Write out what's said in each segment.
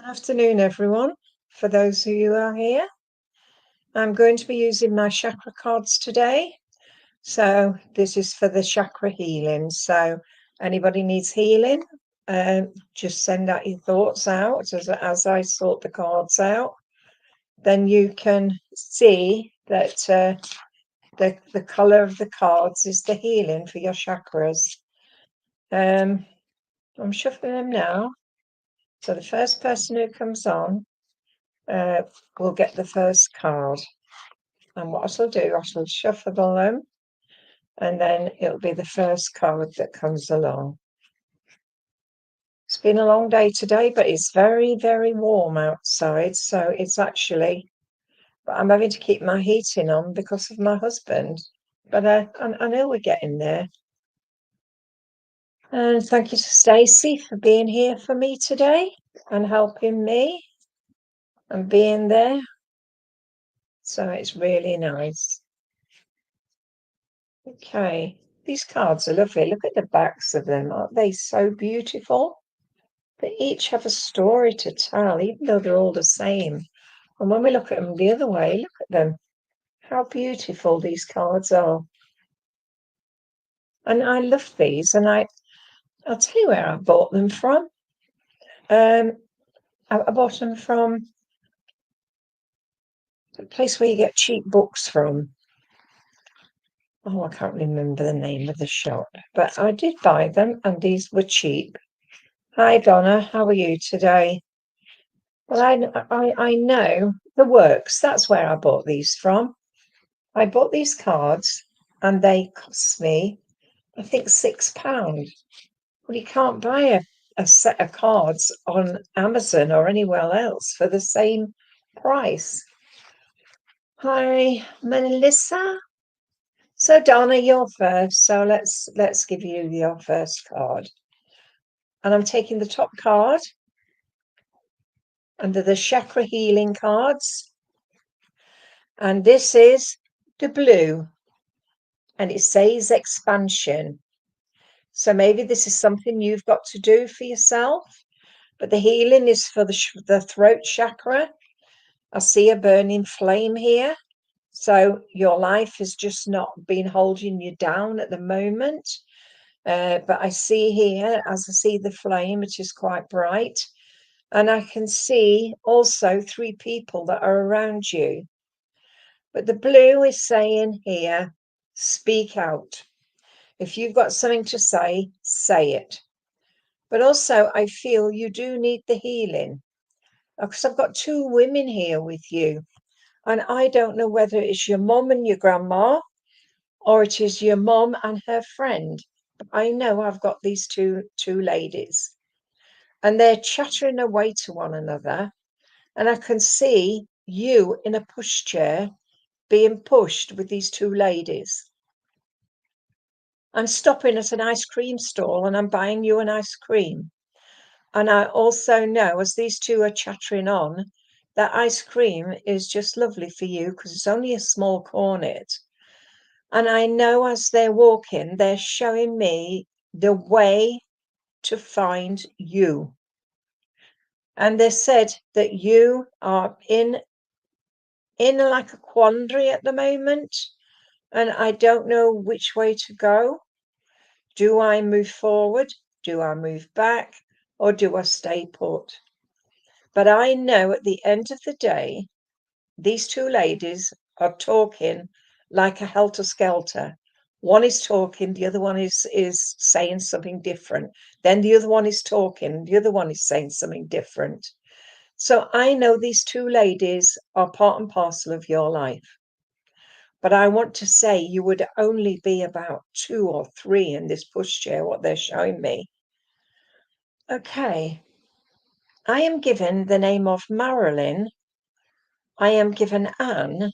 Afternoon, everyone. For those of you who are here, I'm going to be using my chakra cards today. So this is for the chakra healing. So anybody needs healing, just send out your thoughts out as I sort the cards out. Then you can see that the color of the cards is the healing for your chakras. I'm shuffling them now. So the first person who comes on will get the first card. And what I shall do, I shall shuffle them, and then it'll be the first card that comes along. It's been a long day today, but it's very, very warm outside. So it's actually, but I'm having to keep my heating on because of my husband. But I know we're getting there. And thank you to Stacey for being here for me today and helping me and being there. So it's really nice. Okay, these cards are lovely. Look at the backs of them. Aren't they so beautiful? They each have a story to tell, even though they're all the same. And when we look at them the other way, look at them. How beautiful these cards are. And I love these. And I'll tell you where I bought them from. I bought them from the place where you get cheap books from. Oh, I can't remember the name of the shop. But I did buy them, and these were cheap. Hi, Donna. How are you today? Well, I know the works. That's where I bought these from. I bought these cards and they cost me, I think, £6. Well, you can't buy a set of cards on Amazon or anywhere else for the same price. Hi, Melissa. So Donna, you're first. So let's give you your first card. And I'm taking the top card under the chakra healing cards. And this is the blue. And it says expansion. So maybe this is something you've got to do for yourself, but the healing is for the throat chakra. I see a burning flame here. So your life has just not been holding you down at the moment. But I see here, as I see the flame, it is quite bright. And I can see also 3 people that are around you. But the blue is saying here, speak out. If you've got something to say it. But also, I feel you do need the healing because I've got 2 women here with you. And I don't know whether it's your mum and your grandma or it is your mum and her friend. I know I've got these two ladies and they're chattering away to one another. And I can see you in a pushchair being pushed with these 2 ladies. I'm stopping at an ice cream stall and I'm buying you an ice cream. And I also know, as these 2 are chattering on, that ice cream is just lovely for you because it's only a small cornet. And I know as they're walking, they're showing me the way to find you. And they said that you are in like a quandary at the moment. And I don't know which way to go. Do I move forward? Do I move back? Or do I stay put? But I know at the end of the day, these 2 ladies are talking like a helter-skelter. One is talking, the other one is saying something different. Then the other one is talking, the other one is saying something different. So I know these 2 ladies are part and parcel of your life. But I want to say you would only be about 2 or 3 in this pushchair, what they're showing me. Okay. I am given the name of Marilyn. I am given Anne.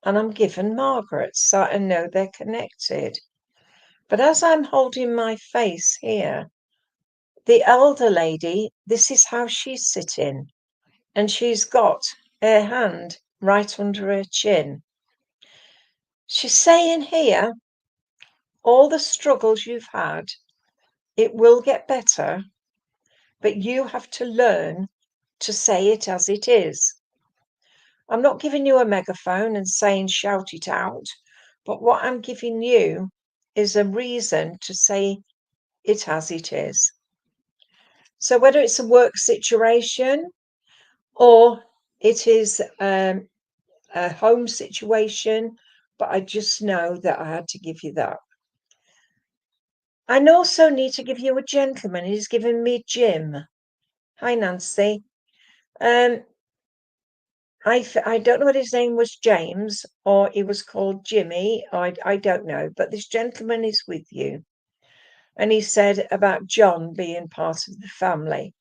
And I'm given Margaret. So I know they're connected. But as I'm holding my face here, the elder lady, this is how she's sitting. And she's got her hand right under her chin. She's saying here, all the struggles you've had, it will get better, but you have to learn to say it as it is. I'm not giving you a megaphone and saying shout it out, but what I'm giving you is a reason to say it as it is. So whether it's a work situation or it is a home situation, but I just know that I had to give you that. I also need to give you a gentleman. He's given me Jim. Hi, Nancy. I don't know whether his name was James or he was called Jimmy. I don't know, but this gentleman is with you. And he said about John being part of the family.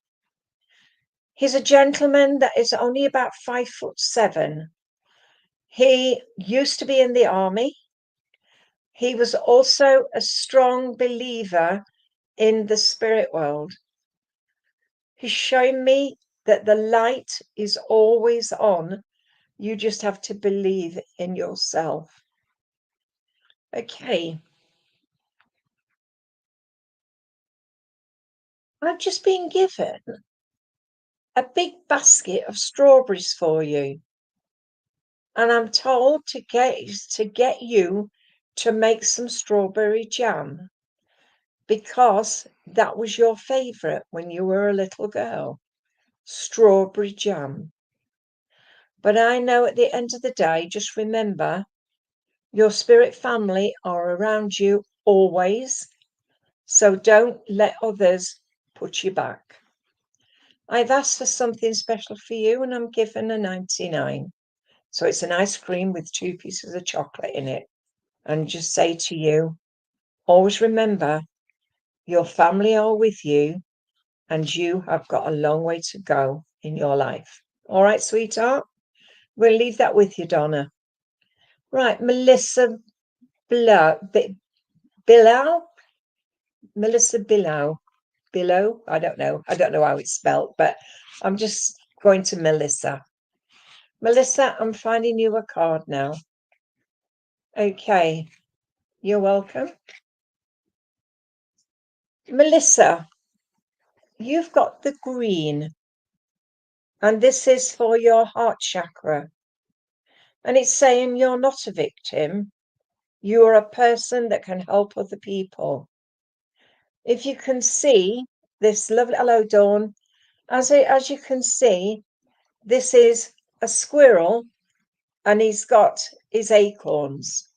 He's a gentleman that is only about 5'7". He used to be in the army. He was also a strong believer in the spirit world. He's shown me that the light is always on. You just have to believe in yourself. Okay. I've just been given a big basket of strawberries for you. And I'm told to get you to make some strawberry jam because that was your favorite when you were a little girl. Strawberry jam. But I know at the end of the day, just remember, your spirit family are around you always. So don't let others put you back. I've asked for something special for you and I'm given a 99. So it's an ice cream with 2 pieces of chocolate in it. And just say to you, always remember, your family are with you and you have got a long way to go in your life. All right, sweetheart? We'll leave that with you, Donna. Right, Melissa Billow. Melissa Billow. Billow? I don't know. I don't know how it's spelled, but I'm just going to Melissa. Melissa, I'm finding you a card now. Okay, you're welcome. Melissa, you've got the green, and this is for your heart chakra. And it's saying you're not a victim. You are a person that can help other people. If you can see this lovely, hello, Dawn. As you can see, this is a squirrel and he's got his acorns.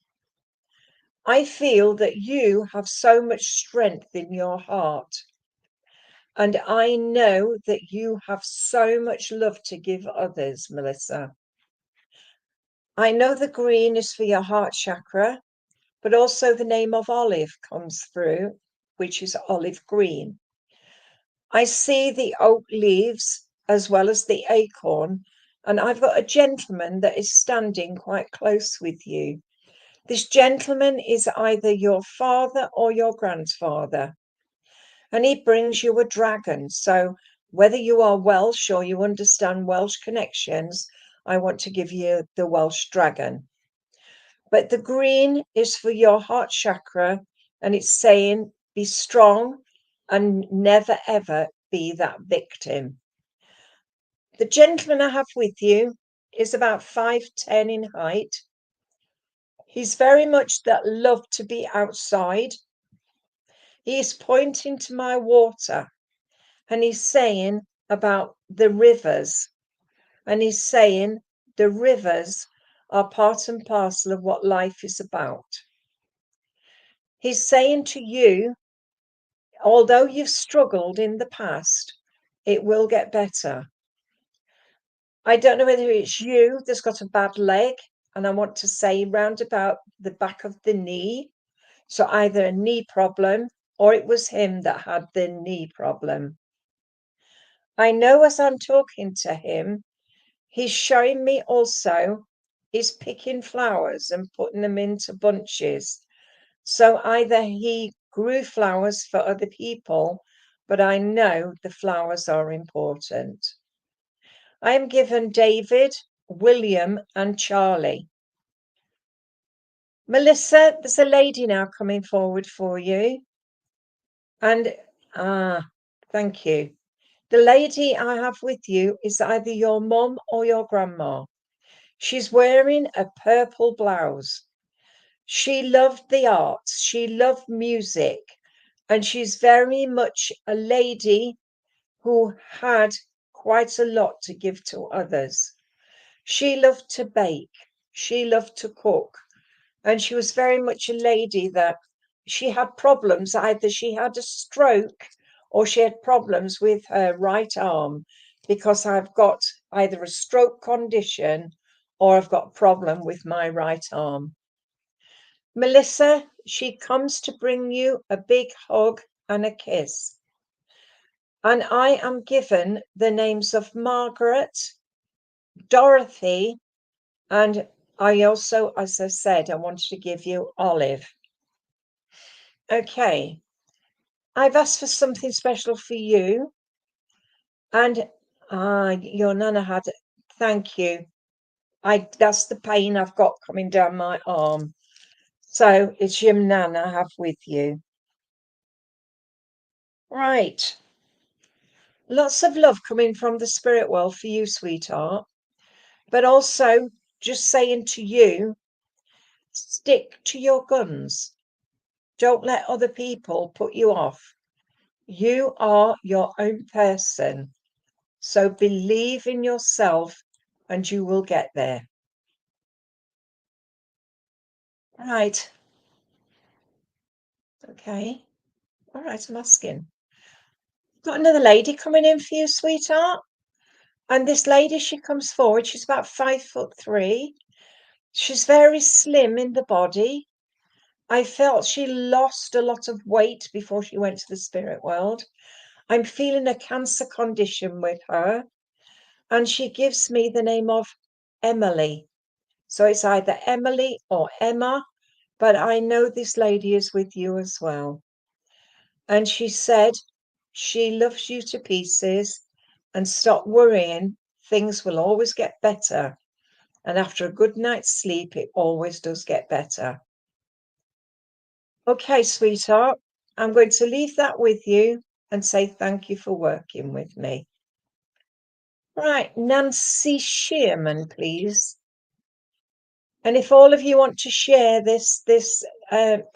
I feel that you have so much strength in your heart. And I know that you have so much love to give others, Melissa. I know the green is for your heart chakra, but also the name of olive comes through, which is olive green. I see the oak leaves as well as the acorn, and I've got a gentleman that is standing quite close with you. This gentleman is either your father or your grandfather, and he brings you a dragon. So whether you are Welsh or you understand Welsh connections, I want to give you the Welsh dragon. But the green is for your heart chakra, and it's saying be strong and never ever be that victim. The gentleman I have with you is about 5'10" in height. He's very much that love to be outside. He is pointing to my water and he's saying about the rivers. And he's saying the rivers are part and parcel of what life is about. He's saying to you, although you've struggled in the past, it will get better. I don't know whether it's you that's got a bad leg, and I want to say round about the back of the knee. So either a knee problem or it was him that had the knee problem. I know as I'm talking to him, he's showing me also he's picking flowers and putting them into bunches. So either he grew flowers for other people, but I know the flowers are important. I am given David, William, and Charlie. Melissa, there's a lady now coming forward for you. And thank you. The lady I have with you is either your mum or your grandma. She's wearing a purple blouse. She loved the arts, she loved music, and she's very much a lady who had quite a lot to give to others. She loved to bake, she loved to cook, and she was very much a lady that she had problems. Either she had a stroke or she had problems with her right arm, because I've got either a stroke condition or I've got a problem with my right arm. Melissa, she comes to bring you a big hug and a kiss. And I am given the names of Margaret, Dorothy, and I also, as I said, I wanted to give you Olive. Okay, I've asked for something special for you. And your Nana had, thank you. That's the pain I've got coming down my arm. So it's your Nana I have with you. Right. Lots of love coming from the spirit world for you, sweetheart. But also just saying to you, stick to your guns. Don't let other people put you off. You are your own person. So believe in yourself and you will get there. Right. Okay. All right, I'm asking. Got another lady coming in for you, sweetheart. And this lady, she comes forward. She's about 5'3". She's very slim in the body. I felt she lost a lot of weight before she went to the spirit world. I'm feeling a cancer condition with her. And she gives me the name of Emily. So it's either Emily or Emma, but I know this lady is with you as well. And she said she loves you to pieces, and stop worrying. Things will always get better. And after a good night's sleep, it always does get better. Okay, sweetheart, I'm going to leave that with you and say thank you for working with me. Right, Nancy Shearman, please. And if all of you want to share this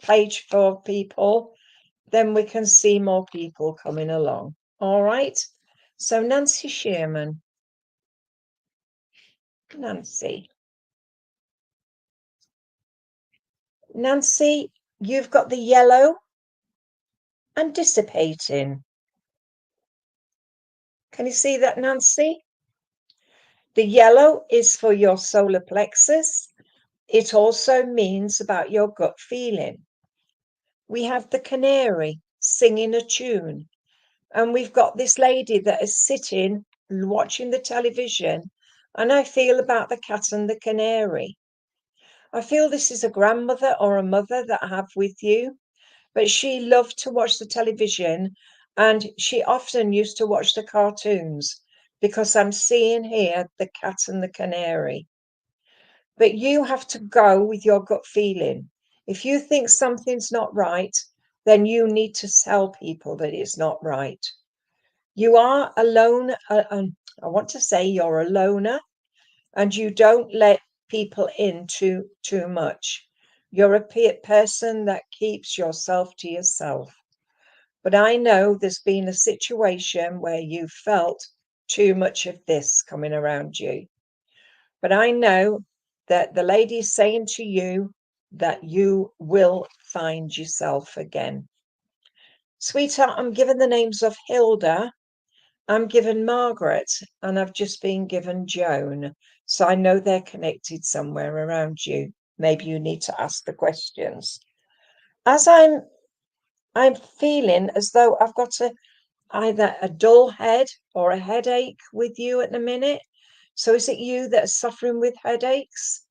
page for people, then we can see more people coming along. All right. So Nancy Shearman. Nancy. Nancy, you've got the yellow and dissipating. Can you see that, Nancy? The yellow is for your solar plexus. It also means about your gut feeling. We have the canary singing a tune. And we've got this lady that is sitting watching the television. And I feel about the cat and the canary. I feel this is a grandmother or a mother that I have with you. But she loved to watch the television, and she often used to watch the cartoons, because I'm seeing here the cat and the canary. But you have to go with your gut feeling. If you think something's not right, then you need to tell people that it's not right. You are alone. I want to say you're a loner, and you don't let people in too much. You're a person that keeps yourself to yourself. But I know there's been a situation where you felt too much of this coming around you. But I know that the lady is saying to you that you will find yourself again. Sweetheart, I'm given the names of Hilda, I'm given Margaret, and I've just been given Joan. So I know they're connected somewhere around you. Maybe you need to ask the questions. As I'm feeling as though I've got either a dull head or a headache with you at the minute. So is it you that is suffering with headaches?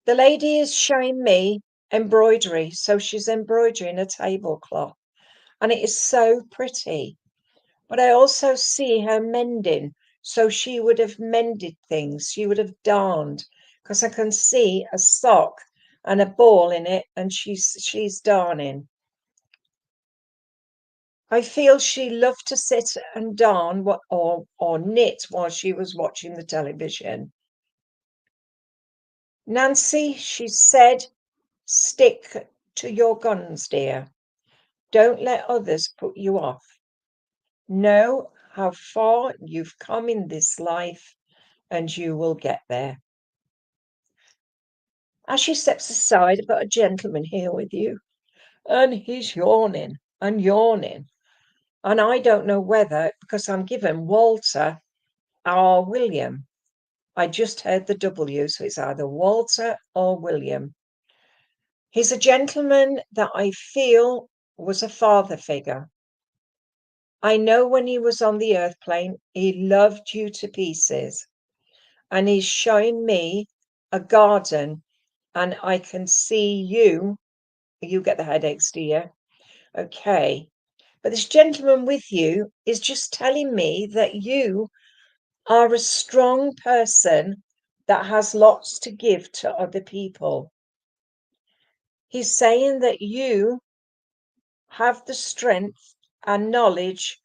The lady is showing me embroidery. So she's embroidering a tablecloth, and it is so pretty. But I also see her mending. So she would have mended things. She would have darned, because I can see a sock and a ball in it, and she's darning. I feel she loved to sit and darn or knit while she was watching the television. Nancy, she said, stick to your guns, dear. Don't let others put you off. Know how far you've come in this life and you will get there. As she steps aside, I've got a gentleman here with you, and he's yawning and yawning. And I don't know whether, because I'm given Walter or William. I just heard the W, so it's either Walter or William. He's a gentleman that I feel was a father figure. I know when he was on the earth plane, he loved you to pieces. And he's showing me a garden, and I can see you. You get the headaches, do you? Okay. But this gentleman with you is just telling me that you are a strong person that has lots to give to other people. He's saying that you have the strength and knowledge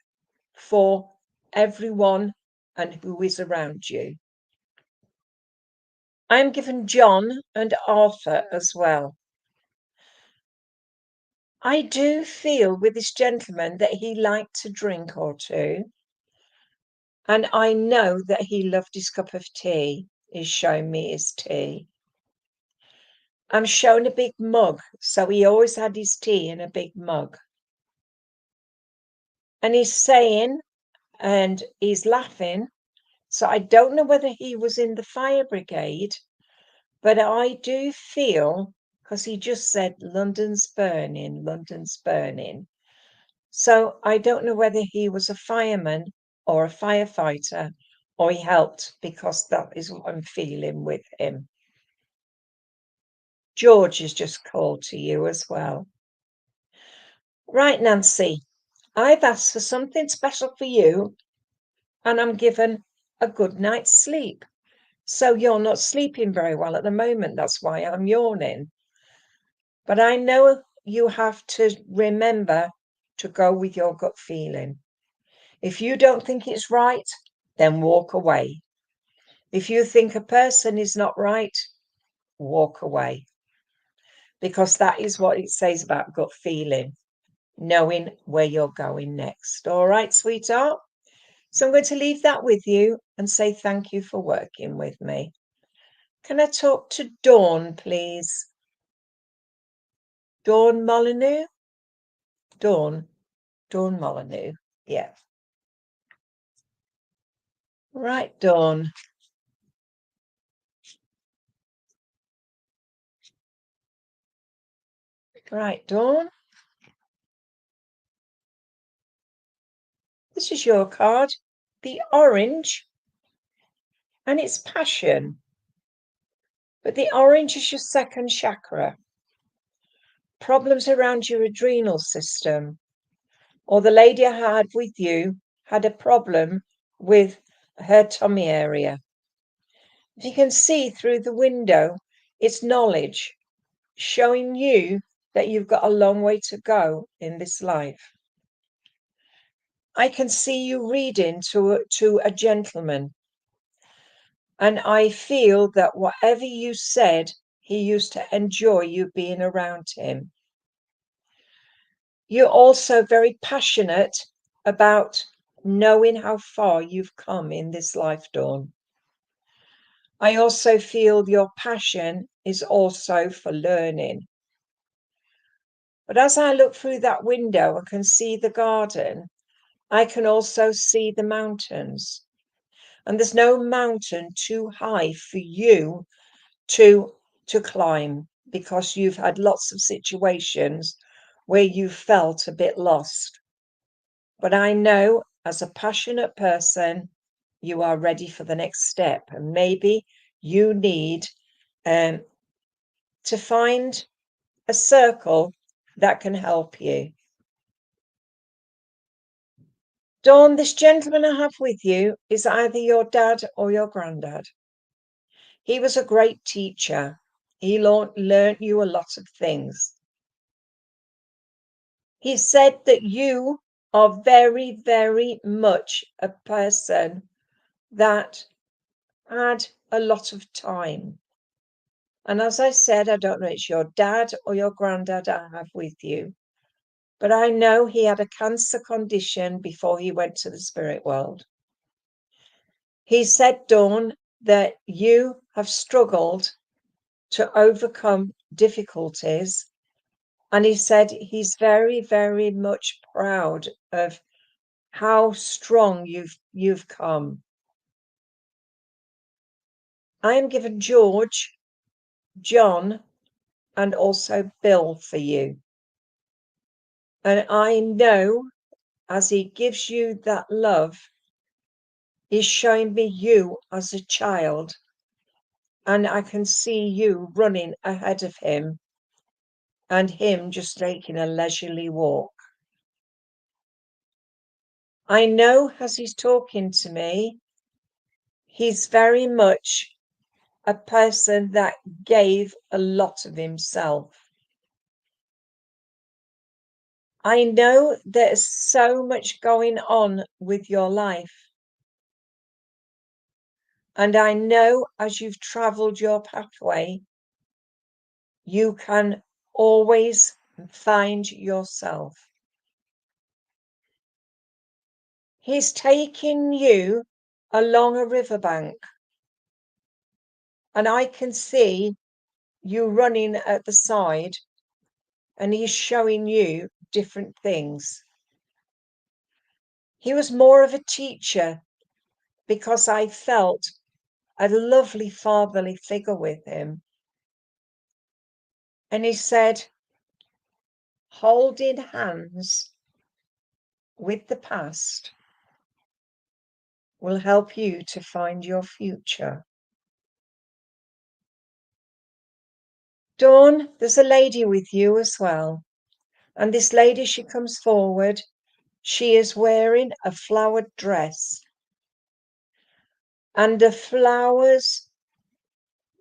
for everyone and who is around you. I'm given John and Arthur as well. I do feel with this gentleman that he liked to drink or two. And I know that he loved his cup of tea. He's showing me his tea. I'm shown a big mug, so he always had his tea in a big mug. And he's saying, and he's laughing, so I don't know whether he was in the fire brigade, but I do feel, because he just said, London's burning, London's burning. So I don't know whether he was a fireman or a firefighter, or he helped, because that is what I'm feeling with him. George has just called to you as well. Right, Nancy, I've asked for something special for you, and I'm given a good night's sleep. So you're not sleeping very well at the moment. That's why I'm yawning. But I know you have to remember to go with your gut feeling. If you don't think it's right, then walk away. If you think a person is not right, walk away. Because that is what it says about gut feeling, knowing where you're going next. All right, sweetheart? So I'm going to leave that with you and say thank you for working with me. Can I talk to Dawn, please? Dawn Molyneux? Dawn Molyneux. Yeah. Right, Dawn. Right, Dawn. This is your card, the orange, and it's passion. But the orange is your second chakra. Problems around your adrenal system. Or the lady I had with you had a problem with her tummy area. If you can see through the window, it's knowledge showing you that you've got a long way to go in this life. I can see you reading to a gentleman, and I feel that whatever you said, he used to enjoy you being around him. You're also very passionate about knowing how far you've come in this life, Dawn. I also feel your passion is also for learning. But as I look through that window, I can see the garden. I can also see the mountains. And there's no mountain too high for you to climb, because you've had lots of situations where you felt a bit lost. But I know as a passionate person, you are ready for the next step. And maybe you need to find a circle that can help you. Dawn, this gentleman I have with you is either your dad or your granddad. He was a great teacher. He learned you a lot of things. He said that you are very, very much a person that had a lot of time. And as I said, I don't know it's your dad or your granddad I have with you, but I know he had a cancer condition before he went to the spirit world. He said, Dawn, that you have struggled to overcome difficulties. And he said he's very, very much proud of how strong you've come. I am given George, John, and also Bill for you. And I know as he gives you that love, he's showing me you as a child. And I can see you running ahead of him and him just taking a leisurely walk. I know as he's talking to me, he's very much a person that gave a lot of himself. I know there's so much going on with your life. And I know as you've traveled your pathway, you can always find yourself. He's taking you along a riverbank, and I can see you running at the side, and he's showing you different things. He was more of a teacher because I felt a lovely fatherly figure with him. And he said, holding hands with the past will help you to find your future. Dawn, there's a lady with you as well. And this lady, she comes forward. She is wearing a flowered dress. And the flowers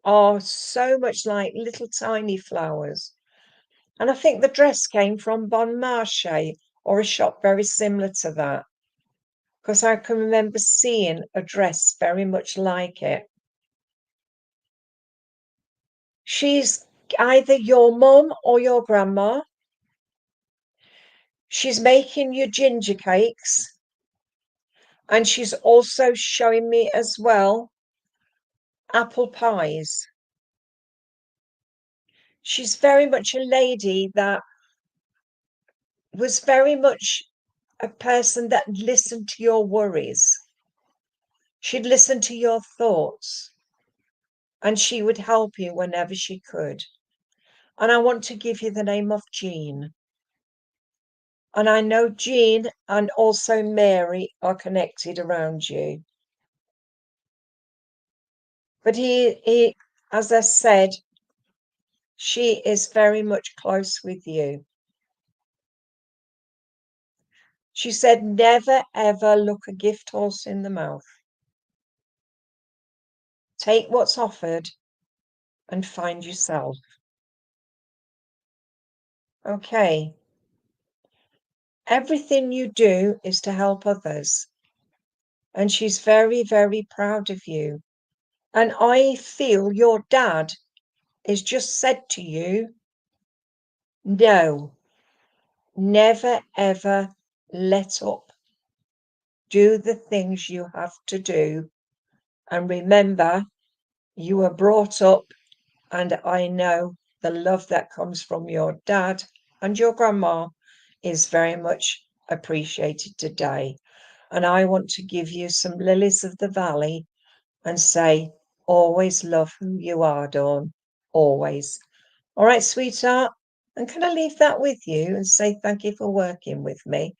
are so much like little tiny flowers. And I think the dress came from Bon Marché or a shop very similar to that, because I can remember seeing a dress very much like it. She's either your mum or your grandma. She's making you ginger cakes. And she's also showing me as well apple pies. She's very much a lady that was very much a person that listened to your worries. She'd listen to your thoughts, and she would help you whenever she could. And I want to give you the name of Jean. And I know Jean and also Mary are connected around you. But he, as I said, she is very much close with you. She said, never, ever look a gift horse in the mouth. Take what's offered and find yourself. Okay. Everything you do is to help others. And she's very, very proud of you. And I feel your dad has just said to you, no, never, ever let up. Do the things you have to do. And remember, you were brought up, and I know the love that comes from your dad and your grandma is very much appreciated today. And I want to give you some lilies of the valley and say, always love who you are, Dawn. Always. All right, sweetheart. And can I leave that with you and say thank you for working with me?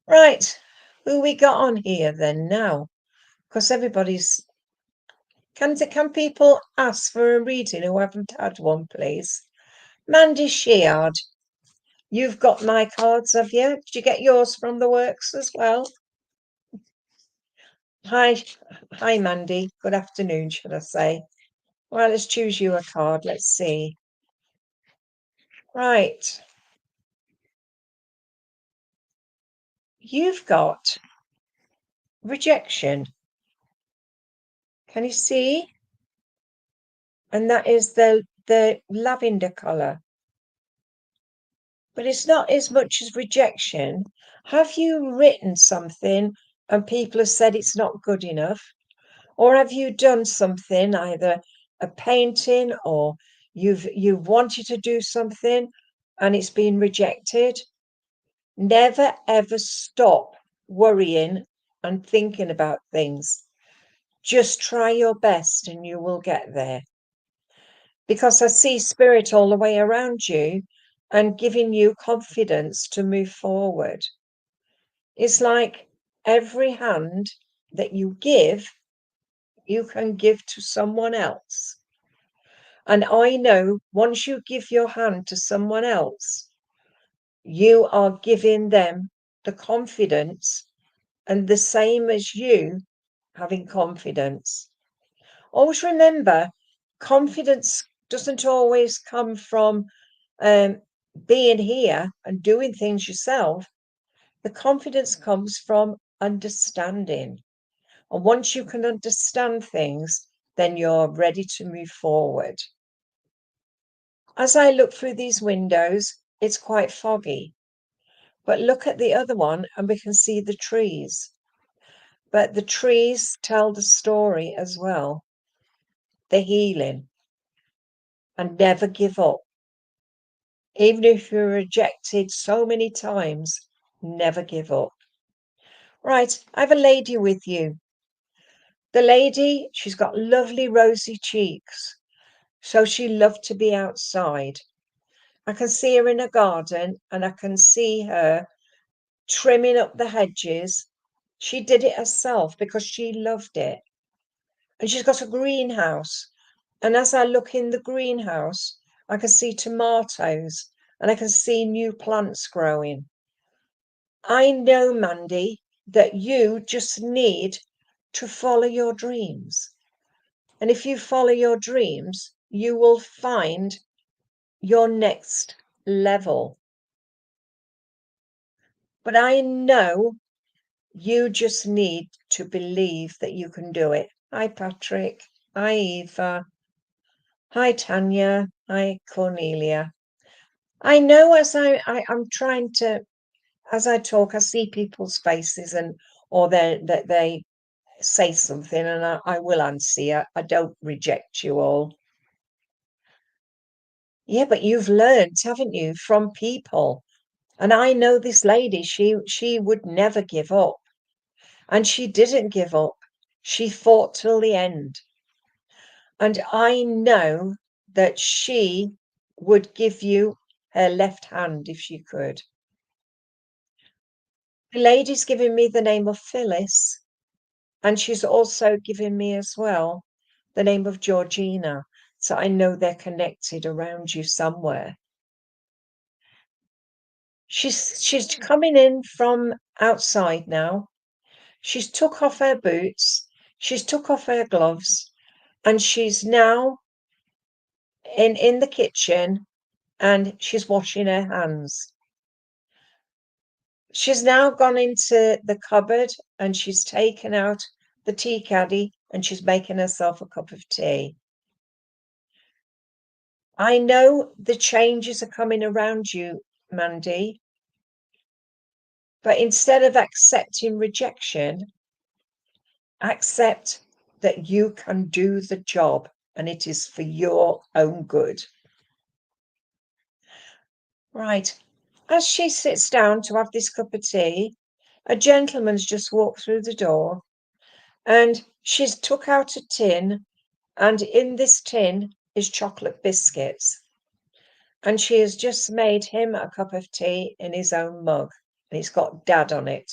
Right. Who we got on here then now? Because everybody's... Can people ask for a reading who haven't had one, please? Mandy Sheard, you've got my cards, have you? Did you get yours from the works as well? Hi, Mandy. Good afternoon, should I say. Well, let's choose you a card. Let's see. Right. you've got rejection. Can you see? And that is the lavender colour. But it's not as much as rejection. Have you written something and people have said it's not good enough? Or have you done something, either a painting or you've wanted to do something and it's been rejected? Never ever stop worrying and thinking about things. Just try your best and you will get there. Because I see spirit all the way around you and giving you confidence to move forward. It's like every hand that you give, you can give to someone else. And I know once you give your hand to someone else, you are giving them the confidence, and the same as you having confidence. Always remember, confidence doesn't always come from being here and doing things yourself. The confidence comes from understanding. And once you can understand things, then you're ready to move forward. As I look through these windows, it's quite foggy. But look at the other one and we can see the trees. But the trees tell the story as well. The healing. And never give up. Even if you're rejected so many times, never give up. Right, I have a lady with you. The lady, she's got lovely rosy cheeks. So she loved to be outside. I can see her in a garden and I can see her trimming up the hedges. She did it herself because she loved it. And she's got a greenhouse. And as I look in the greenhouse, I can see tomatoes and I can see new plants growing. I know, Mandy, that you just need to follow your dreams. And if you follow your dreams, you will find your next level. But I know you just need to believe that you can do it. Hi, Patrick. Hi, Eva. Hi, Tanya. Hi, Cornelia. I know I'm trying to, as I talk, I see people's faces or they say something and I will answer. I don't reject you all. Yeah, but you've learned, haven't you, from people. And I know this lady, she would never give up. And she didn't give up. She fought till the end. And I know that she would give you her left hand if she could. The lady's giving me the name of Phyllis, and she's also giving me as well the name of Georgina. So I know they're connected around you somewhere. She's coming in from outside now. She's took off her boots, she's took off her gloves, and she's now in the kitchen and she's washing her hands. She's now gone into the cupboard and she's taken out the tea caddy and she's making herself a cup of tea. I know the changes are coming around you, Mandy, but instead of accepting rejection, accept that you can do the job and it is for your own good. Right. As she sits down to have this cup of tea, a gentleman's just walked through the door and she's took out a tin, and in this tin is chocolate biscuits. And she has just made him a cup of tea in his own mug, and it's got Dad on it.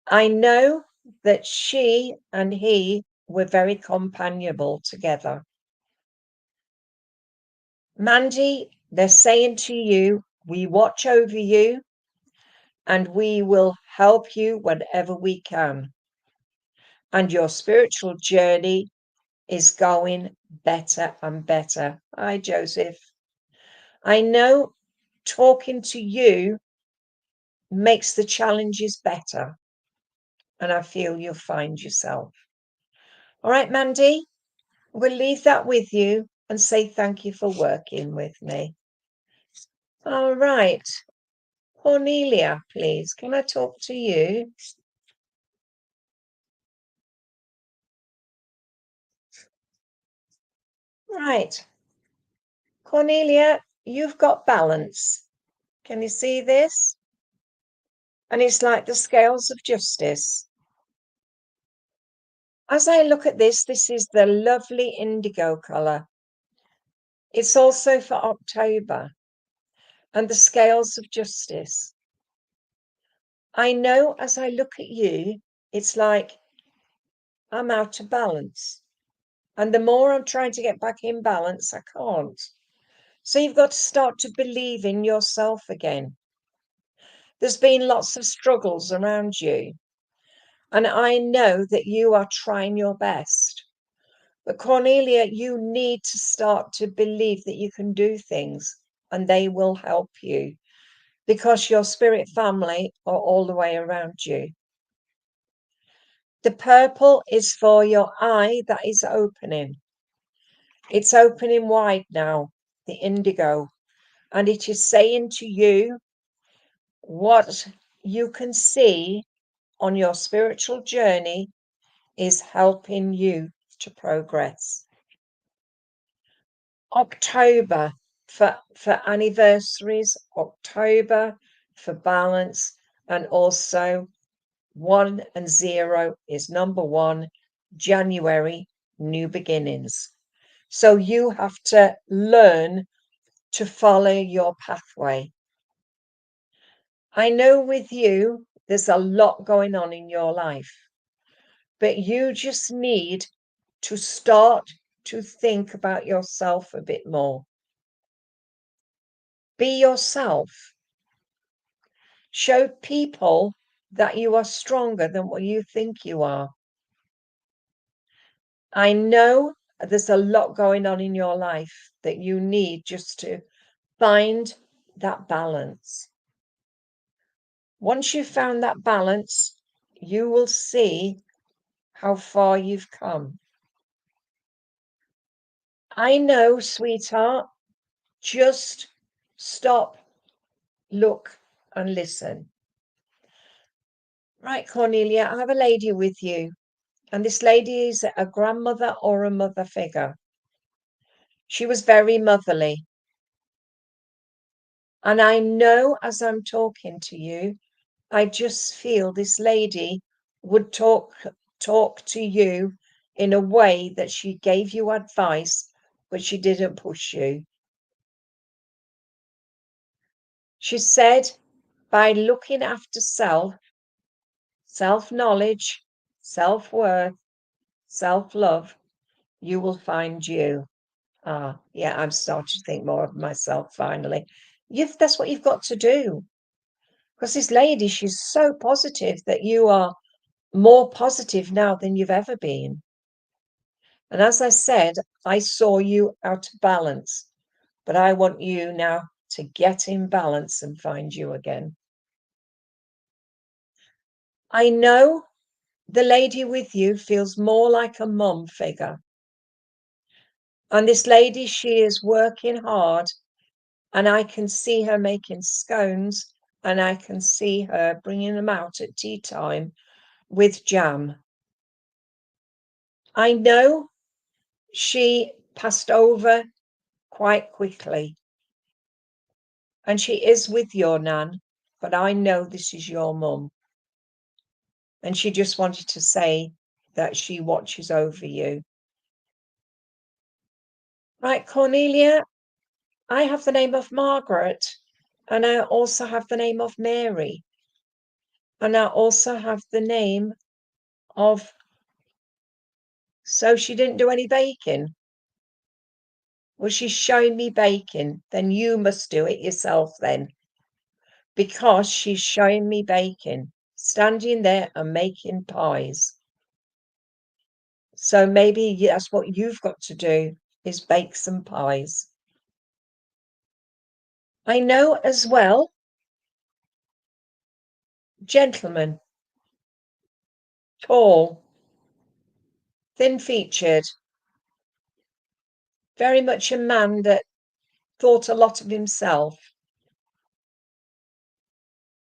I know that she and he were very companionable together. Mandy, they're saying to you, we watch over you and we will help you whenever we can. And your spiritual journey is going better and better. Hi, Joseph. I know talking to you makes the challenges better. And I feel you'll find yourself. All right, Mandy, we'll leave that with you and say thank you for working with me. All right. Cornelia, please, can I talk to you? Right. Cornelia, you've got balance. Can you see this? And it's like the scales of justice. As I look at this, this is the lovely indigo colour. It's also for October and the scales of justice. I know as I look at you, it's like I'm out of balance. And the more I'm trying to get back in balance, I can't. So you've got to start to believe in yourself again. There's been lots of struggles around you. And I know that you are trying your best. But Cornelia, you need to start to believe that you can do things and they will help you because your spirit family are all the way around you. The purple is for your eye that is opening. It's opening wide now, the indigo, and it is saying to you what you can see on your spiritual journey is helping you to progress. October for anniversaries, October for balance, and also 1 and 0 is number 1, January, new beginnings. So you have to learn to follow your pathway. I know with you, there's a lot going on in your life, but you just need to start to think about yourself a bit more. Be yourself. Show people that you are stronger than what you think you are. I know there's a lot going on in your life that you need just to find that balance. Once you've found that balance, you will see how far you've come. I know, sweetheart, just stop, look, and listen. Right, Cornelia, I have a lady with you, and this lady is a grandmother or a mother figure. She was very motherly. And I know as I'm talking to you, I just feel this lady would talk to you in a way that she gave you advice, but she didn't push you. She said, by looking after self-knowledge, self-worth, self-love, you will find you. Yeah, I'm starting to think more of myself finally. That's what you've got to do. Because this lady, she's so positive that you are more positive now than you've ever been. And as I said, I saw you out of balance, but I want you now to get in balance and find you again. I know the lady with you feels more like a mum figure. And this lady, she is working hard, and I can see her making scones, and I can see her bringing them out at tea time with jam. I know she passed over quite quickly, and she is with your nan, but I know this is your mum. And she just wanted to say that she watches over you. Right, Cornelia, I have the name of Margaret, and I also have the name of Mary, and I also have the name of... So she didn't do any baking? Well, she's showing me baking. Then you must do it yourself then. Because she's showing me baking. Standing there and making pies. So maybe that's what you've got to do, is bake some pies. I know as well Gentleman, tall, thin-featured, very much a man that thought a lot of himself.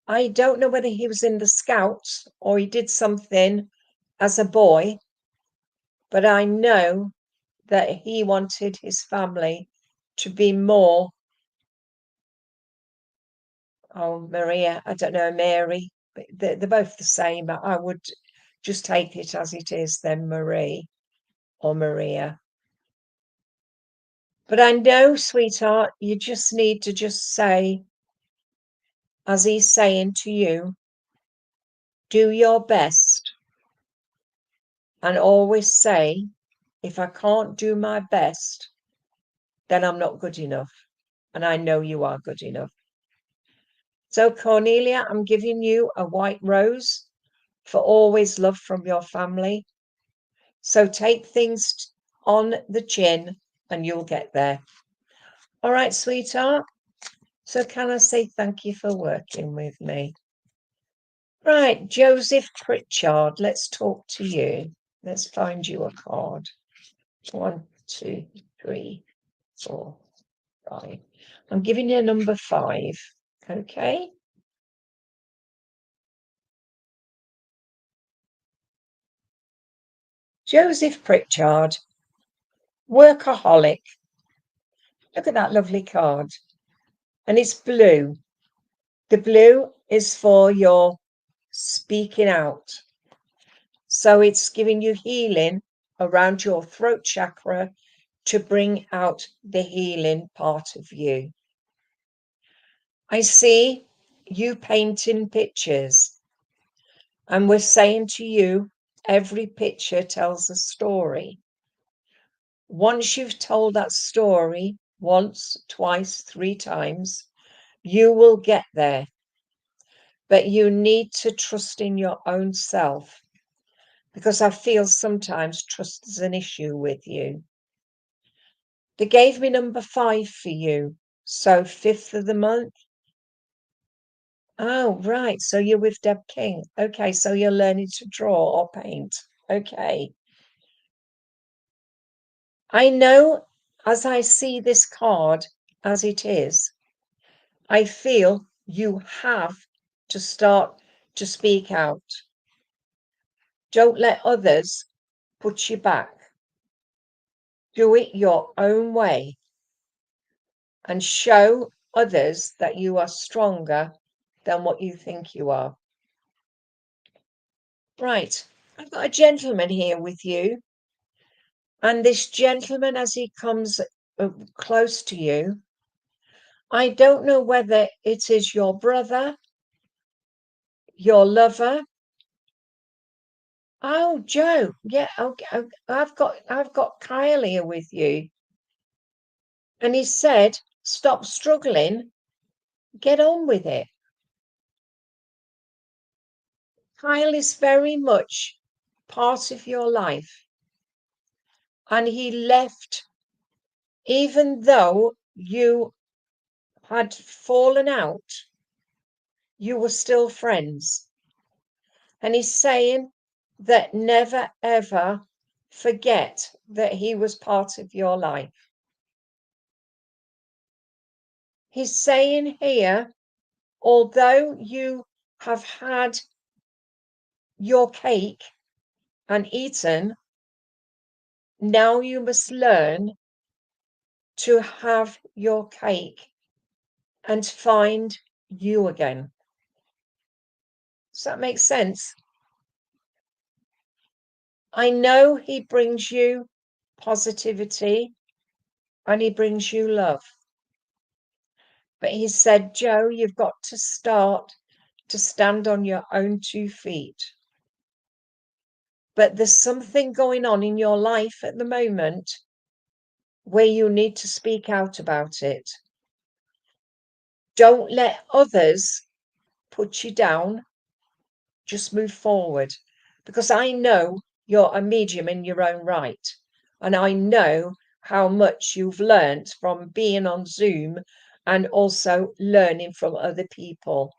I don't know whether he was in the Scouts or he did something as a boy, but I know that he wanted his family to be more, oh, Maria, I don't know, Mary, but they're both the same. I would just take it as it is then, Marie or Maria. But I know, sweetheart, you just need to just say, as he's saying to you, do your best. And always say, if I can't do my best, then I'm not good enough. And I know you are good enough. So, Cornelia, I'm giving you a white rose for always love from your family. So take things on the chin and you'll get there. All right, sweetheart. So can I say thank you for working with me? Right, Joseph Pritchard, let's talk to you. Let's find you a card. 1, 2, 3, 4, 5. I'm giving you number 5. Okay. Joseph Pritchard, workaholic. Look at that lovely card. And it's blue. The blue is for your speaking out. So it's giving you healing around your throat chakra to bring out the healing part of you. I see you painting pictures, and we're saying to you, every picture tells a story. Once you've told that story once, twice, 3 times, you will get there. But you need to trust in your own self, because I feel sometimes trust is an issue with you. They gave me number 5 for you. So 5th of the month. Oh, right. So you're with Deb King. Okay. So you're learning to draw or paint. Okay. I know as I see this card as it is, I feel you have to start to speak out. Don't let others put you back. Do it your own way and show others that you are stronger than what you think you are. Right, I've got a gentleman here with you. And this gentleman, as he comes close to you, I don't know whether it is your brother, your lover. Oh, Joe, yeah, okay, I've got Kyle here with you. And he said, stop struggling, get on with it. Kyle is very much part of your life. And he left, even though you had fallen out, you were still friends. And he's saying that never, ever forget that he was part of your life. He's saying here, although you have had your cake and eaten, now you must learn to have your cake and find you again. Does that make sense? I know he brings you positivity and he brings you love. But he said, Joe, you've got to start to stand on your own 2 feet. But there's something going on in your life at the moment where you need to speak out about it. Don't let others put you down. Just move forward. Because I know you're a medium in your own right. And I know how much you've learned from being on Zoom and also learning from other people.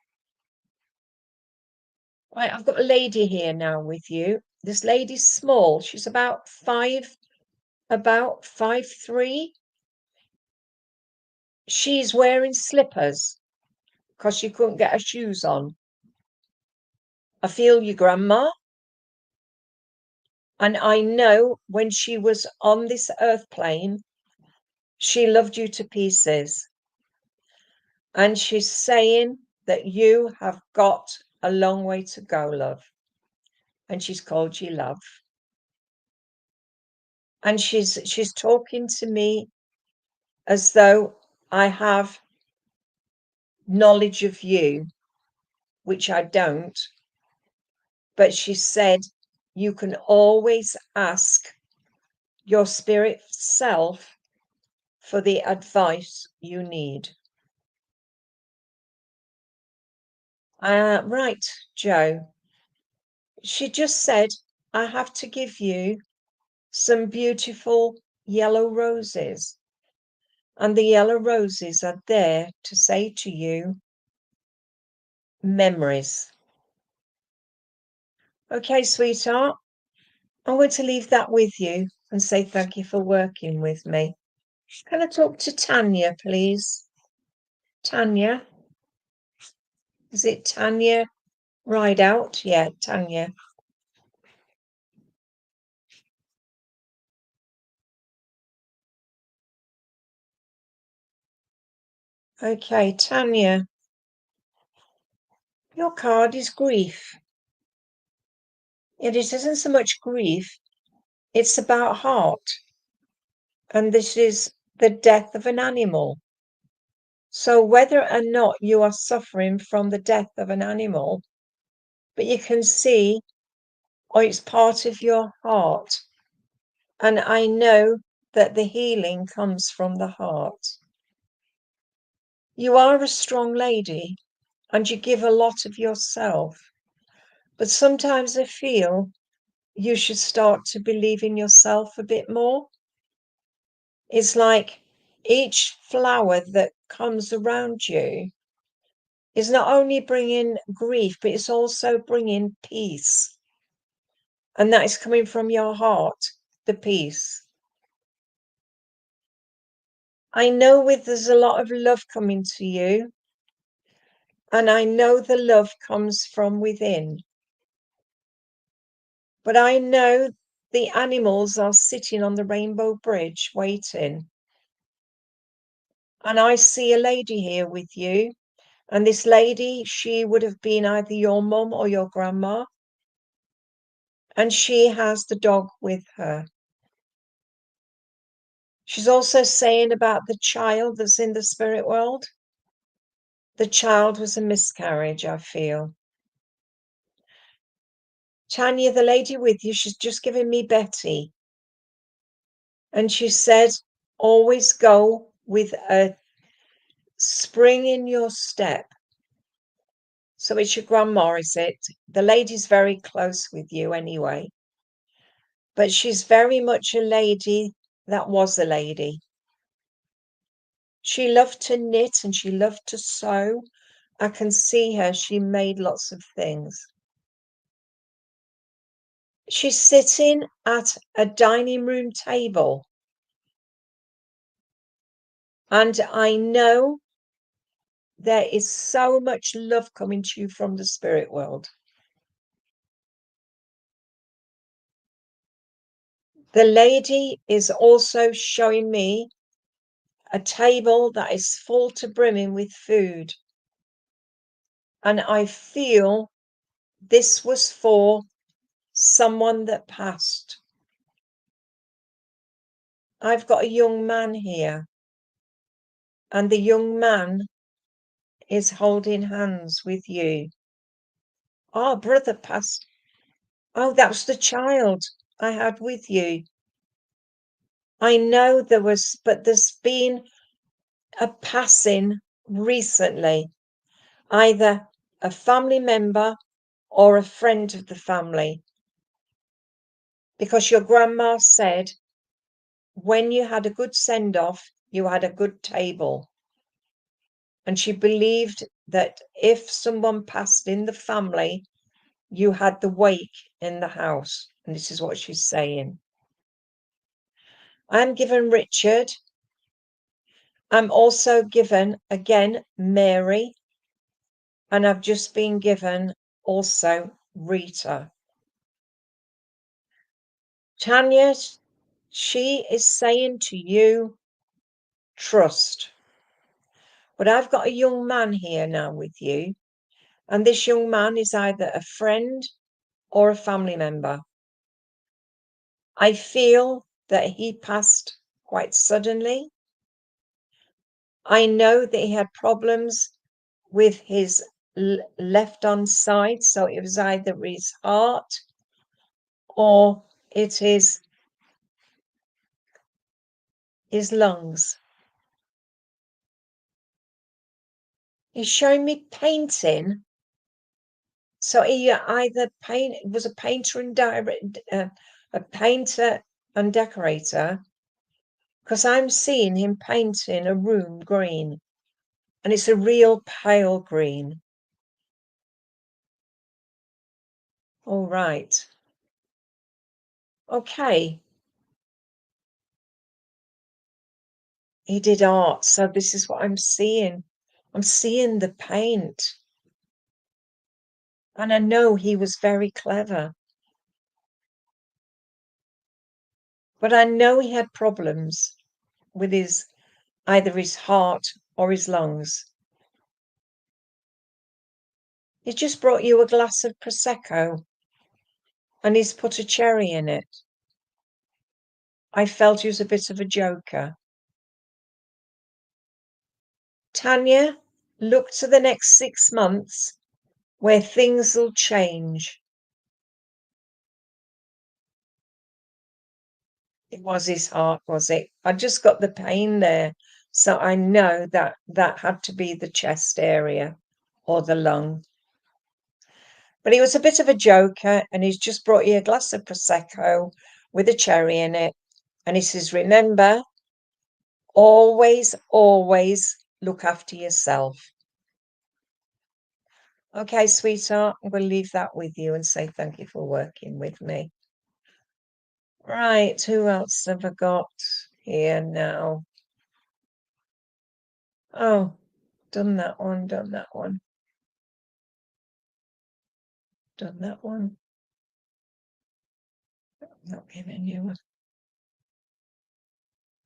Right, I've got a lady here now with you. This lady's small. She's about 5'3". She's wearing slippers because she couldn't get her shoes on. I feel your grandma. And I know when she was on this earth plane, she loved you to pieces. And she's saying that you have got a long way to go, love. And she's called you love. And she's talking to me as though I have knowledge of you, which I don't. But she said, you can always ask your spirit self for the advice you need. Right, Joe. She just said, I have to give you some beautiful yellow roses. And the yellow roses are there to say to you, memories. Okay, sweetheart, I'm going to leave that with you and say thank you for working with me. Can I talk to Tanya, please? Tanya? Is it Tanya Rideout? Yeah, Tanya. Okay, Tanya. Your card is grief. It isn't so much grief, it's about heart. And this is the death of an animal. So whether or not you are suffering from the death of an animal, but you can see, or it's part of your heart. And I know that the healing comes from the heart. You are a strong lady and you give a lot of yourself. But sometimes I feel you should start to believe in yourself a bit more. It's like each flower that comes around you is not only bringing grief, but it's also bringing peace. And that is coming from your heart, the peace. I know there's a lot of love coming to you. And I know the love comes from within. But I know the animals are sitting on the Rainbow Bridge waiting. And I see a lady here with you. And this lady, she would have been either your mum or your grandma. And she has the dog with her. She's also saying about the child that's in the spirit world. The child was a miscarriage, I feel. Tanya, the lady with you, she's just given me Betty. And she said, always go with a spring in your step. So it's your grandma, is it? The lady's very close with you anyway. But she's very much a lady that was a lady. She loved to knit and she loved to sew. I can see her. She made lots of things. She's sitting at a dining room table. And I know there is so much love coming to you from the spirit world. The lady is also showing me a table that is full to brimming with food. And I feel this was for someone that passed. I've got a young man here. And the young man is holding hands with you. Oh, brother passed. Oh, that was the child I had with you. I know but there's been a passing recently, either a family member or a friend of the family. Because your grandma said when you had a good send-off, you had a good table. And she believed that if someone passed in the family, you had the wake in the house. And this is what she's saying. I'm given Richard. I'm also given, again, Mary. And I've just been given also Rita. Tanya, she is saying to you, trust. But I've got a young man here now with you. And this young man is either a friend or a family member. I feel that he passed quite suddenly. I know that he had problems with his left on side, so it was either his heart or it is his lungs. He's showing me painting, so he either was a painter and a painter and decorator, because I'm seeing him painting a room green, and it's a real pale green. All right. Okay. He did art, so this is what I'm seeing. I'm seeing the paint. And I know he was very clever. But I know he had problems with either his heart or his lungs. He just brought you a glass of Prosecco and he's put a cherry in it. I felt he was a bit of a joker. Tanya, look to the next 6 months where things will change. It was his heart, was it? I just got the pain there. So I know that that had to be the chest area or the lung. But he was a bit of a joker and he's just brought you a glass of Prosecco with a cherry in it. And he says, remember, always, always look after yourself. Okay, sweetheart, I'm going to leave that with you and say thank you for working with me. Right, who else have I got here now? Oh, done that one, done that one. Done that one. Not giving you one.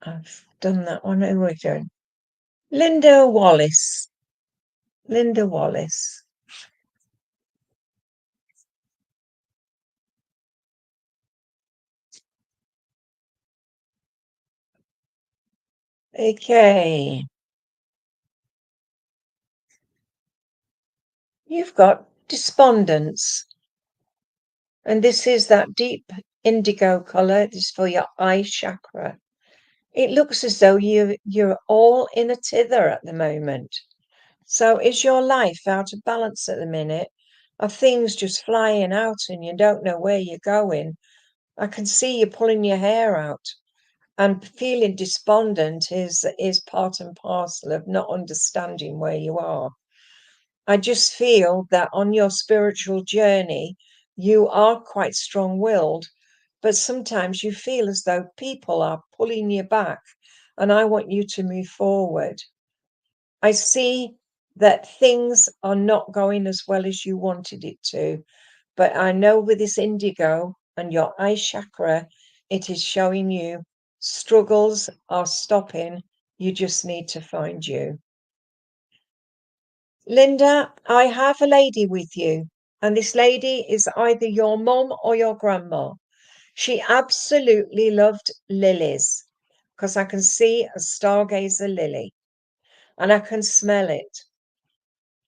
I've done that one. Who are we doing? Linda Wallace. Linda Wallace. Okay. You've got despondence. And this is that deep indigo colour. This is for your eye chakra. It looks as though you're all in a tither at the moment. So is your life out of balance at the minute? Are things just flying out and you don't know where you're going? I can see you pulling your hair out. And feeling despondent is part and parcel of not understanding where you are. I just feel that on your spiritual journey, you are quite strong-willed, but sometimes you feel as though people are pulling you back, and I want you to move forward. I see that things are not going as well as you wanted it to, but I know with this indigo and your eye chakra, it is showing you struggles are stopping. You just need to find you. Linda, I have a lady with you, and this lady is either your mom or your grandma. She absolutely loved lilies because I can see a stargazer lily and I can smell it.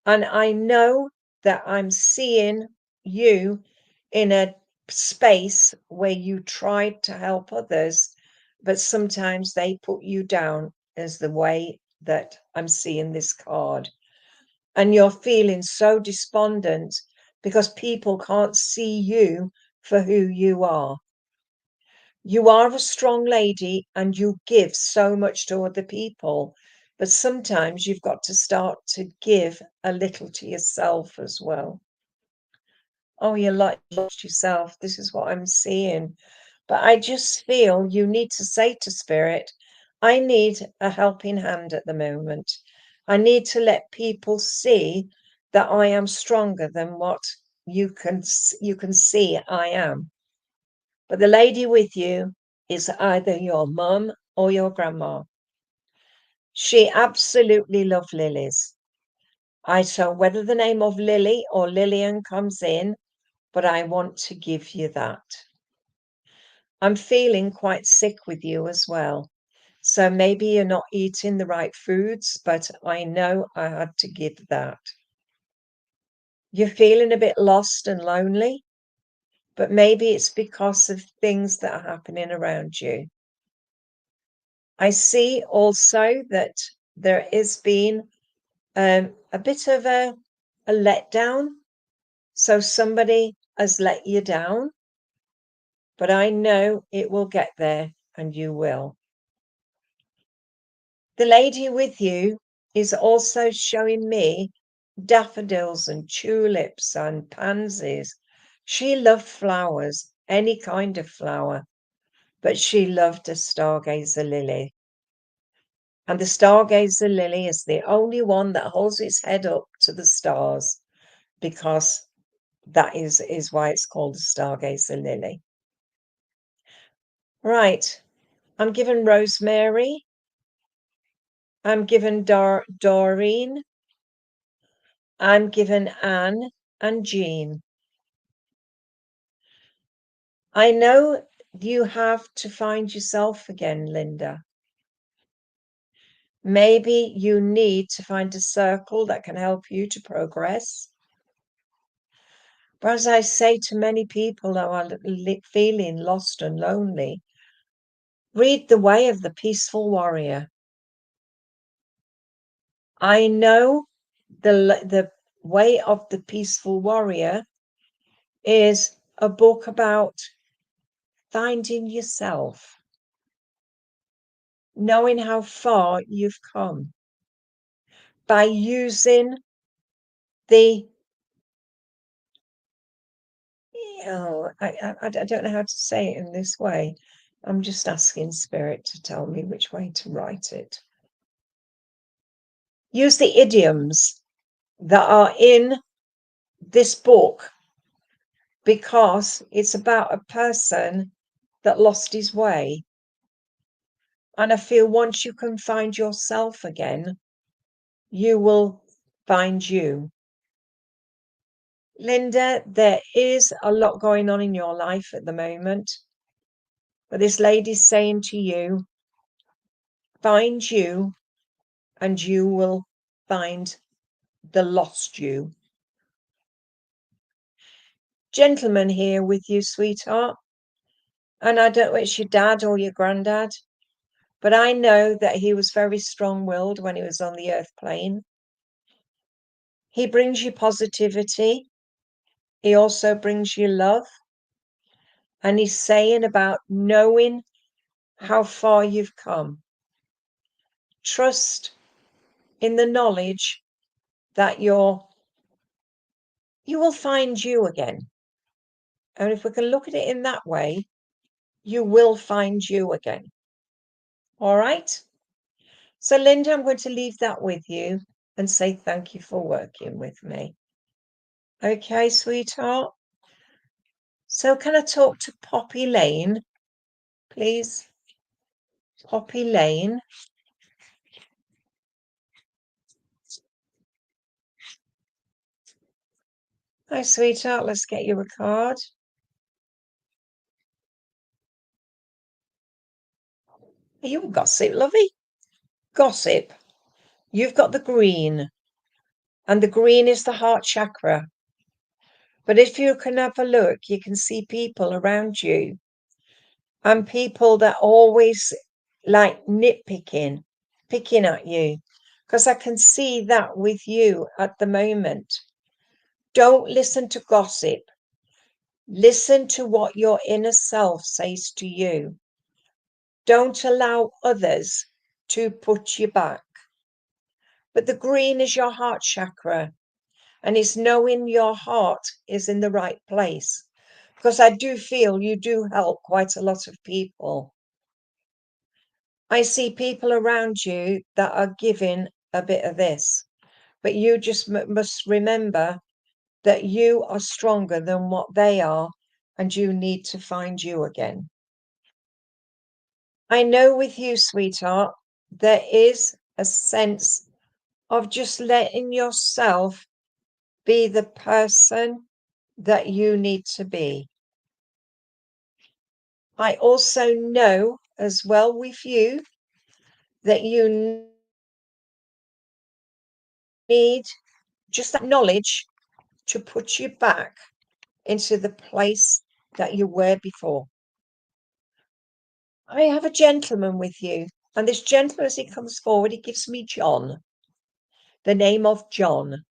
And I know that I'm seeing you in a space where you tried to help others, but sometimes they put you down, as the way that I'm seeing this card. And you're feeling so despondent because people can't see you for who you are. You are a strong lady and you give so much to other people, but sometimes you've got to start to give a little to yourself as well. Oh, you lost yourself. This is what I'm seeing. But I just feel you need to say to Spirit, I need a helping hand at the moment. I need to let people see that I am stronger than what you can see I am. But the lady with you is either your mum or your grandma. She absolutely loved lilies. So whether the name of Lily or Lillian comes in, but I want to give you that. I'm feeling quite sick with you as well. So maybe you're not eating the right foods, but I know I had to give that. You're feeling a bit lost and lonely, but maybe it's because of things that are happening around you. I see also that there has been a bit of a letdown. So somebody has let you down, but I know it will get there and you will. The lady with you is also showing me daffodils and tulips and pansies. She loved flowers, any kind of flower, but she loved a stargazer lily. And the stargazer lily is the only one that holds its head up to the stars, because that is why it's called a stargazer lily. Right. I'm given Rosemary. I'm given Doreen. I'm given Anne and Jean. I know you have to find yourself again, Linda. Maybe you need to find a circle that can help you to progress. But as I say to many people who are feeling lost and lonely, read The Way of the Peaceful Warrior. I know the Way of the Peaceful Warrior is a book about finding yourself, knowing how far you've come by using the I don't know how to say it in this way. I'm just asking Spirit to tell me which way to write it. Use the idioms that are in this book, because it's about a person that lost his way. And I feel once you can find yourself again, you will find you. Linda, there is a lot going on in your life at the moment. But this lady's saying to you, find you and you will find the lost you. Gentleman here with you, sweetheart. And I don't know if it's your dad or your granddad, but I know that he was very strong-willed when he was on the earth plane. He brings you positivity. He also brings you love. And he's saying about knowing how far you've come. Trust in the knowledge that you will find you again. And if we can look at it in that way, you will find you again. All right? So, Linda, I'm going to leave that with you and say thank you for working with me. Okay, sweetheart? So can I talk to Poppy Lane, please? Poppy Lane. Hi, sweetheart. Let's get you a card. Are you a gossip, lovey? Gossip. You've got the green, and the green is the heart chakra. But if you can have a look, you can see people around you, and people that always like nitpicking, picking at you, because I can see that with you at the moment. Don't listen to gossip. Listen to what your inner self says to you. Don't allow others to put you back. But the green is your heart chakra. And it's knowing your heart is in the right place. Because I do feel you do help quite a lot of people. I see people around you that are giving a bit of this, but you just must remember that you are stronger than what they are, and you need to find you again. I know with you, sweetheart, there is a sense of just letting yourself be the person that you need to be. I also know as well with you that you need just that knowledge to put you back into the place that you were before. I have a gentleman with you, and this gentleman, as he comes forward, he gives me John, the name of John.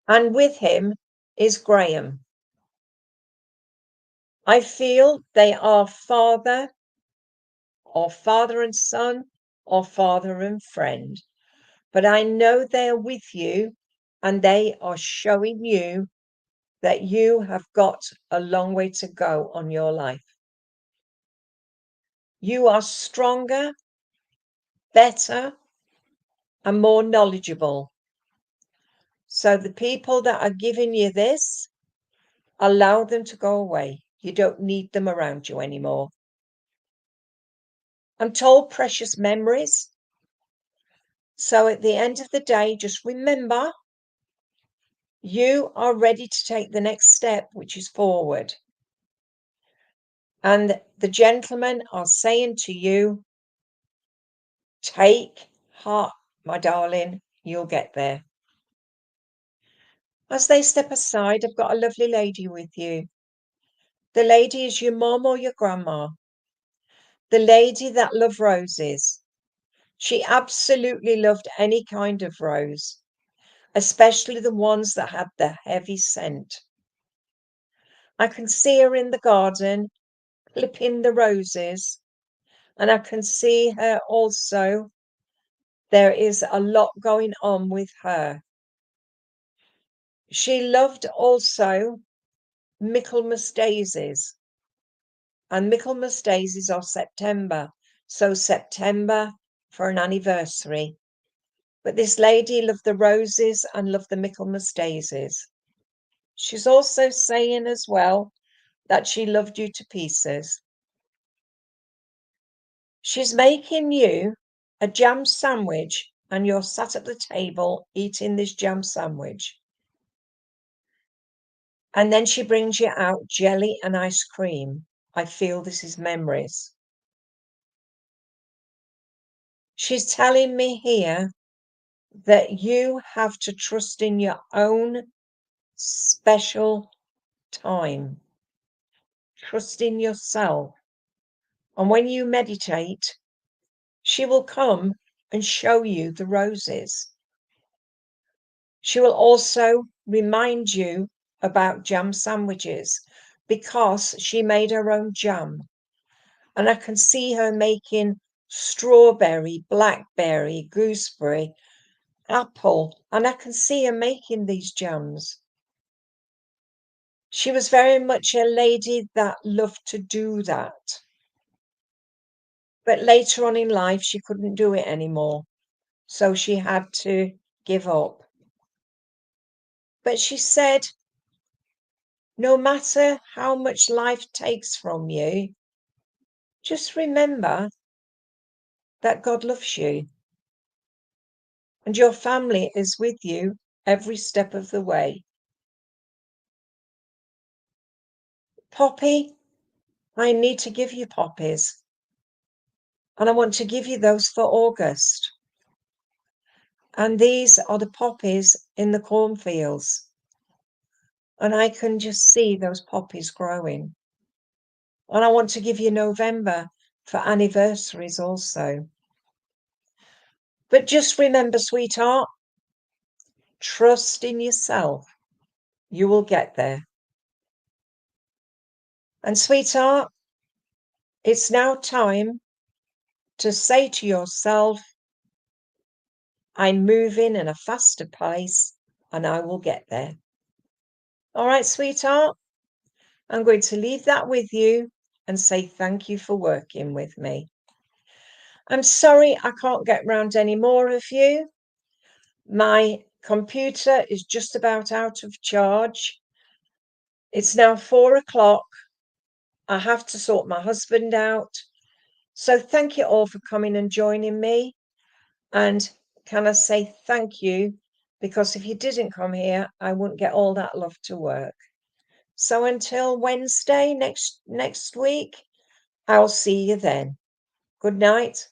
And with him is Graham. I feel they are father and son, or father and friend. But I know they're with you, and they are showing you that you have got a long way to go on your life. You are stronger, better, and more knowledgeable. So the people that are giving you this, allow them to go away. You don't need them around you anymore. I'm told precious memories. So at the end of the day, just remember, you are ready to take the next step, which is forward. And the gentlemen are saying to you, take heart, my darling, you'll get there. As they step aside, I've got a lovely lady with you. The lady is your mom or your grandma. The lady that loved roses. She absolutely loved any kind of rose, especially the ones that had the heavy scent. I can see her in the garden, clipping the roses, and I can see her also. There is a lot going on with her. She loved also Michaelmas daisies, and Michaelmas daisies are September, so September for an anniversary. But this lady loved the roses and loved the Michaelmas daisies. She's also saying as well that she loved you to pieces. She's making you a jam sandwich, and you're sat at the table eating this jam sandwich. And then she brings you out jelly and ice cream. I feel this is memories. She's telling me here that you have to trust in your own special time. Trust in yourself. And when you meditate, she will come and show you the roses. She will also remind you about jam sandwiches because she made her own jam. And I can see her making strawberry, blackberry, gooseberry, apple, and I can see her making these jams. She was very much a lady that loved to do that. But later on in life, she couldn't do it anymore. So she had to give up. But she said, no matter how much life takes from you, just remember that God loves you and your family is with you every step of the way. Poppy, I need to give you poppies. And I want to give you those for August. And these are the poppies in the cornfields. And I can just see those poppies growing. And I want to give you November for anniversaries also. But just remember, sweetheart, trust in yourself. You will get there. And sweetheart, it's now time to say to yourself, I'm moving in a faster pace and I will get there. All right, sweetheart, I'm going to leave that with you and say thank you for working with me. I'm sorry I can't get round any more of you. My computer is just about out of charge. It's now 4 o'clock. I have to sort my husband out. So thank you all for coming and joining me. And can I say thank you? Because if you didn't come here, I wouldn't get all that love to work. So until Wednesday next week, I'll see you then. Good night.